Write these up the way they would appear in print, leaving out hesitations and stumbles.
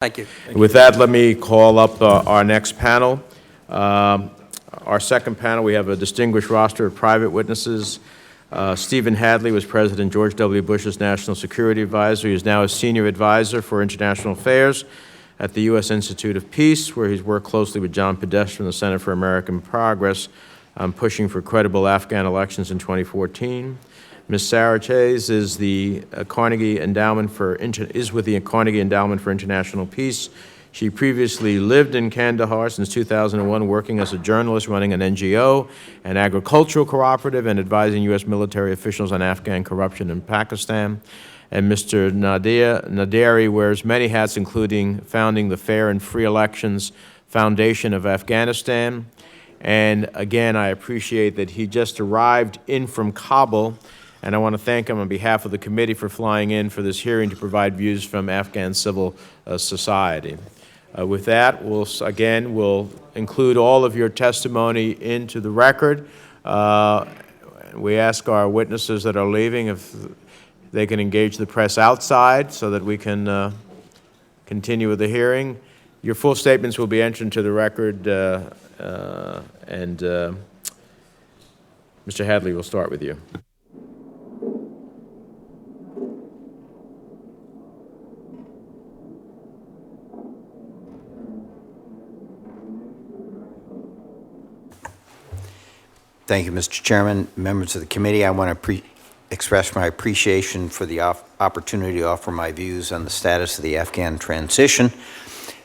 Thank you. With that, let me call up our next panel. Our second panel, we have a distinguished roster of private witnesses. Stephen Hadley was President George W. Bush's National Security Advisor. He is now a Senior Advisor for International Affairs at the U.S. Institute of Peace, where he's worked closely with John Podesta and the Center for American Progress, pushing for credible Afghan elections in 2014. Ms. Sarah Chase is the Carnegie Endowment for with the Carnegie Endowment for International Peace. She previously lived in Kandahar since 2001, working as a journalist, running an NGO, an agricultural cooperative, and advising U.S. military officials on Afghan corruption in Pakistan. And Mr. Naderi wears many hats, including founding the Fair and Free Elections Foundation of Afghanistan. And again, I appreciate that he just arrived in from Kabul, and I want to thank him on behalf of the committee for flying in for this hearing to provide views from Afghan civil society. With that, we'll include all of your testimony into the record. We ask our witnesses that are leaving if they can engage the press outside so that we can continue with the hearing. Your full statements will be entered into the record, Mr. Hadley, we'll start with you. Thank you, Mr. Chairman. Members of the committee, I want to express my appreciation for the opportunity to offer my views on the status of the Afghan transition.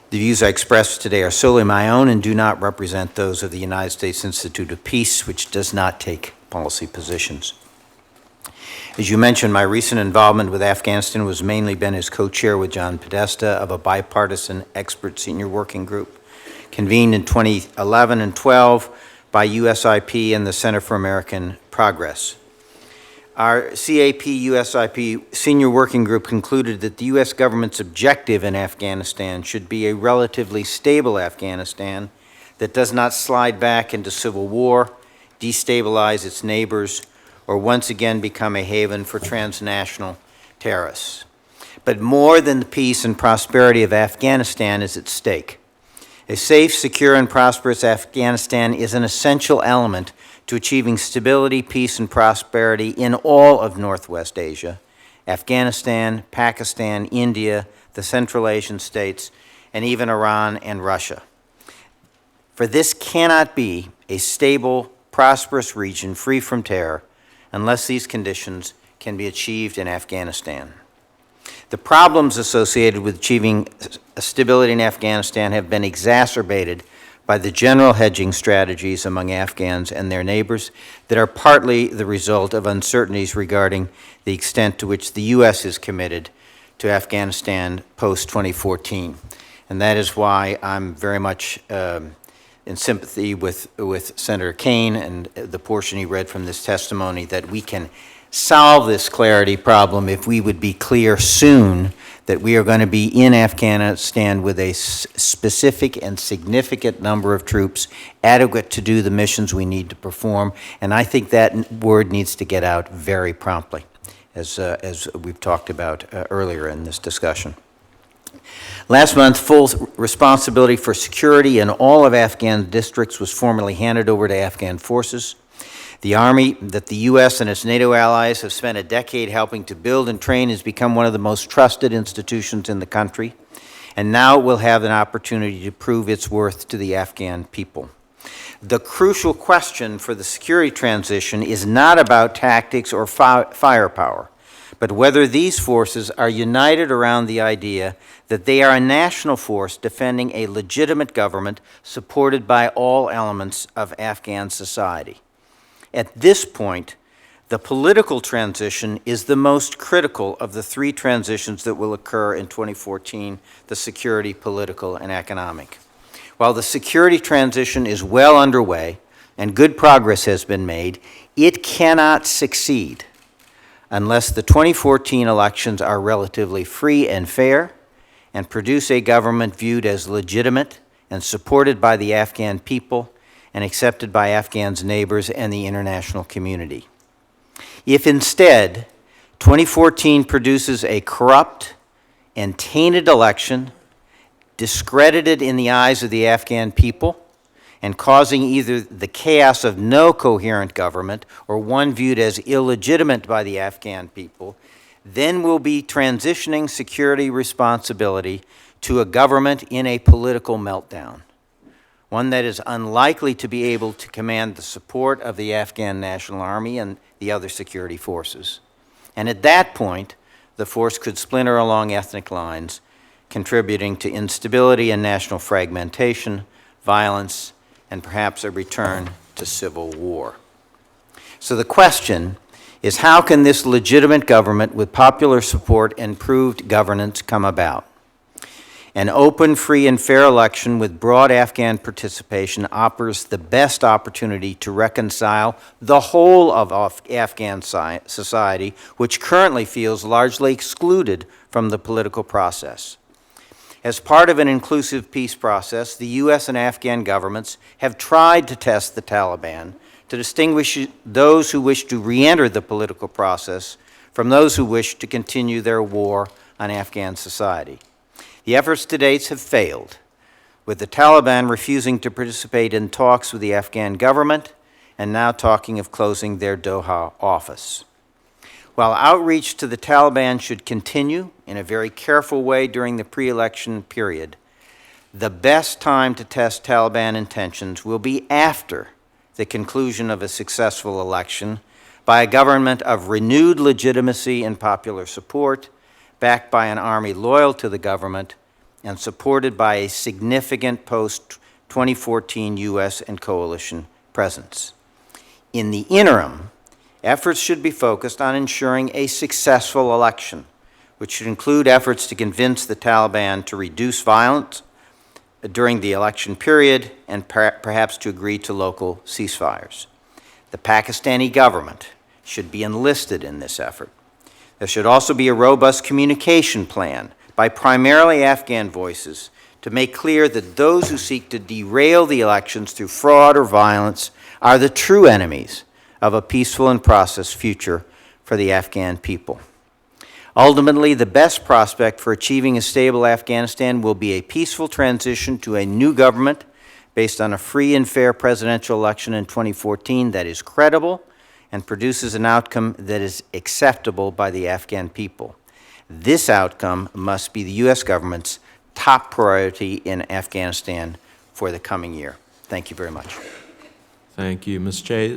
The views I express today are solely my own and do not represent those of the United States Institute of Peace, which does not take policy positions. As you mentioned, my recent involvement with Afghanistan was mainly been as co-chair with John Podesta of a bipartisan expert senior working group convened in 2011 and 12 by USIP and the Center for American Progress. Our CAP-USIP senior working group concluded that the U.S. government's objective in Afghanistan should be a relatively stable Afghanistan that does not slide back into civil war, destabilize its neighbors, or once again become a haven for transnational terrorists. But more than the peace and prosperity of Afghanistan is at stake. A safe, secure, and prosperous Afghanistan is an essential element to achieving stability, peace, and prosperity in all of Northwest Asia, Afghanistan, Pakistan, India, the Central Asian states, and even Iran and Russia. For this cannot be a stable, prosperous region free from terror unless these conditions can be achieved in Afghanistan. The problems associated with achieving stability in Afghanistan have been exacerbated by the general hedging strategies among Afghans and their neighbors that are partly the result of uncertainties regarding the extent to which the U.S. is committed to Afghanistan post-2014. And that is why I'm very much in sympathy with Senator Kaine and the portion he read from this testimony, that we can solve this clarity problem if we would be clear soon that we are going to be in Afghanistan with a specific and significant number of troops adequate to do the missions we need to perform. And I think that word needs to get out very promptly, as we've talked about earlier in this discussion. Last month, full responsibility for security in all of Afghan districts was formally handed over to Afghan forces. The Army that the U.S. and its NATO allies have spent a decade helping to build and train has become one of the most trusted institutions in the country, and now it will have an opportunity to prove its worth to the Afghan people. The crucial question for the security transition is not about tactics or firepower, but whether these forces are united around the idea that they are a national force defending a legitimate government supported by all elements of Afghan society. At this point, the political transition is the most critical of the three transitions that will occur in 2014, the security, political, and economic. While the security transition is well underway and good progress has been made, it cannot succeed unless the 2014 elections are relatively free and fair and produce a government viewed as legitimate and supported by the Afghan people and accepted by Afghans' neighbors and the international community. If instead 2014 produces a corrupt and tainted election discredited in the eyes of the Afghan people, and causing either the chaos of no coherent government or one viewed as illegitimate by the Afghan people, then we'll be transitioning security responsibility to a government in a political meltdown, one that is unlikely to be able to command the support of the Afghan National Army and the other security forces. And at that point, the force could splinter along ethnic lines, contributing to instability and national fragmentation, violence, and perhaps a return to civil war. So the question is, how can this legitimate government with popular support and improved governance come about? An open, free, and fair election with broad Afghan participation offers the best opportunity to reconcile the whole of Afghan society, which currently feels largely excluded from the political process. As part of an inclusive peace process, the U.S. and Afghan governments have tried to test the Taliban to distinguish those who wish to re-enter the political process from those who wish to continue their war on Afghan society. The efforts to date have failed, with the Taliban refusing to participate in talks with the Afghan government and now talking of closing their Doha office. While outreach to the Taliban should continue in a very careful way during the pre-election period, the best time to test Taliban intentions will be after the conclusion of a successful election by a government of renewed legitimacy and popular support, backed by an army loyal to the government and supported by a significant post-2014 U.S. and coalition presence. In the interim, efforts should be focused on ensuring a successful election, which should include efforts to convince the Taliban to reduce violence during the election period and perhaps to agree to local ceasefires. The Pakistani government should be enlisted in this effort. There should also be a robust communication plan by primarily Afghan voices to make clear that those who seek to derail the elections through fraud or violence are the true enemies of a peaceful and prosperous future for the Afghan people. Ultimately, the best prospect for achieving a stable Afghanistan will be a peaceful transition to a new government based on a free and fair presidential election in 2014 that is credible and produces an outcome that is acceptable by the Afghan people. This outcome must be the U.S. government's top priority in Afghanistan for the coming year. Thank you very much. Thank you, Ms. Chase.